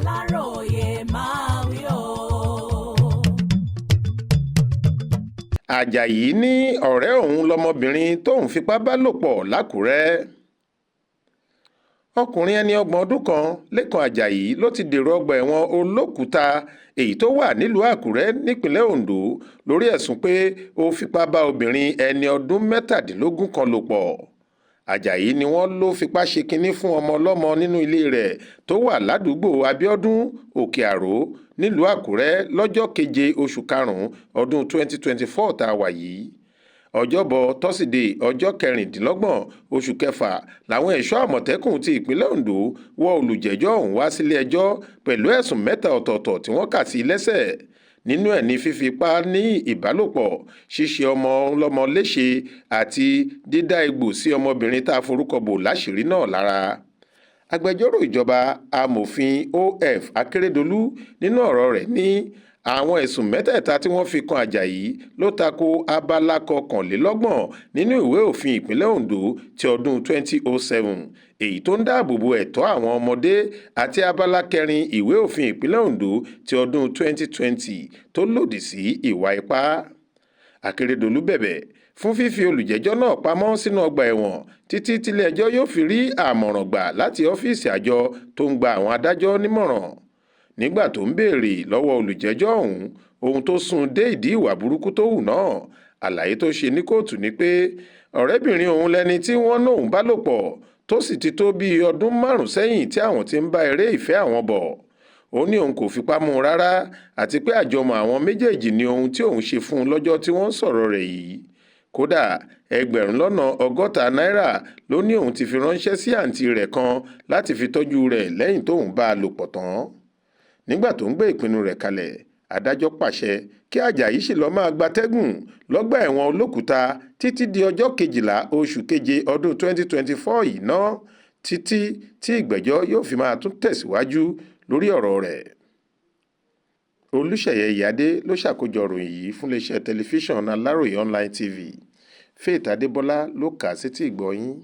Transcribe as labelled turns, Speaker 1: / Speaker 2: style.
Speaker 1: Aláròyé máa wí o.
Speaker 2: Àjàyí ní ọ̀rẹ́ òun lọmọbìnrin tóun fipá bá lò pọ̀ l'Ákúrẹ́. Ọkùnrin ẹni 30 ọdún kan, Lékan Àjàyí, ló ti dèrò ọgbà ẹ̀wọ̀n Olókùúta èyí tó wà nílùú Àkúrẹ́ nípínlẹ̀ Ondo lórí ẹ̀sùn pé ó fipá bá obìnrin ẹni ọdún 17 kan lò pọ̀. Àjàyí ni wọ́n ló fipá ṣe kinní fún ọmọ ọlọ́mọ nínú ilé rẹ̀ tó wà ládùúgbò Abíọ́dún Òkè Àró nílùú Àkúrẹ́ lọ́jọ́ 7 oṣù karùn-ún ọdún 2024 tá a wà yìí. Ọjọ́bọ̀ tọ́sídẹ̀ẹ́ ọjọ́ 26 oṣù kẹfà làwọn ẹ̀ṣọ́ àmọ̀tẹ́kùn ti ìpínlẹ̀ Ondo wọ olùjẹ́jọ́ ọ̀hún wá sílé ẹjọ́ pẹ̀lú ẹ̀sùn 3 ọ̀tọ̀ọ̀tọ̀ tí wọ́n kà sí lẹ́sẹ̀. Nínú ẹ̀ ní fífipá ní ìbálòpọ̀, ṣíṣe ọmọ ọlọ́mọ léṣe àti dídá egbò sí ọmọbìnrin tá a forúkọ bò láṣìírí náà lára. Agbẹjọ́rò ìjọba amòfin OF Akérédolú nínú ọ̀rọ̀ rẹ̀ ní àwọn ẹ̀sùn mẹ́tẹ̀ẹ̀ta tí wọ́n fi kan Àjàyí ló tako abala 29 nínú ìwé òfin ìpínlẹ̀ Ondo ti ọdún 2007 èyí tó ń dáàbò bo ẹ̀tọ́ àwọn ọmọdé àti abala 4 ìwé òfin ìpínlẹ̀ Ondo ti ọdún 2020 tó lòdì sí ìwà ipá. Akérédolú bẹ̀bẹ̀ fún fífi olùjẹ́jọ́ náà pamọ́ sínú ọgbà ẹ̀wọ̀n títí tílé-ẹjọ́ yóò fi rí àmọ̀ràn gbà láti ọ́fíìsì àjọ tó ń gba àwọn adájọ́ nímọ̀ràn. Nígbà tó ń béèrè lọ́wọ́ olùjẹ́jọ́ ọ̀hún ohun tó sún dé ìdí ìwà burúkú tó hù náà, àlàyé tó ṣe ní kóòtù ni pé ọ̀rẹ́bìnrin òun lẹni tí wọ́n lóun bá lò pọ̀ tó sì ti tó bíi ọdún 5 sẹ́yìn tí àwọn ti ń bá eré ìfẹ́ àwọn bọ̀. Ó ní òun kò fipá mú un rárá àti pé àjọmọ̀ àwọn méjèèjì ni ohun tí òun ṣe fún un lọ́jọ́ tí wọ́n ń sọ̀rọ̀ rẹ̀ yìí. Kódà $60 náírà ló ní òun ti fi ránṣẹ́ sí àǹtí rẹ̀ kan láti fi tọ́jú rẹ̀ lẹ́yìn tóun bá a lò pọ̀ tán. Nígbà tó ń gbé ìpinnu rẹ̀ kalẹ̀, adájọ́ pàṣẹ kí Àjàyí sì lọ́ọ́ máa gbatẹ́gùn lọ́gbà ẹ̀wọ̀n Olókùúta títí di ọjọ́ 12 oṣù keje ọdún 2024 yìí ná, títí tí ìgbẹ́jọ́ yóò fi máa tún tẹ̀síwájú lórí ọ̀rọ̀ rẹ̀. Olúṣèyẹ Ìyádé ló ṣàkójọ ìròyìn yìí fún iléeṣẹ́ tẹlifíṣàn Aláròyé Online TV. Faith Adébọ́lá ló kà á sétí ìgbọ́ yín.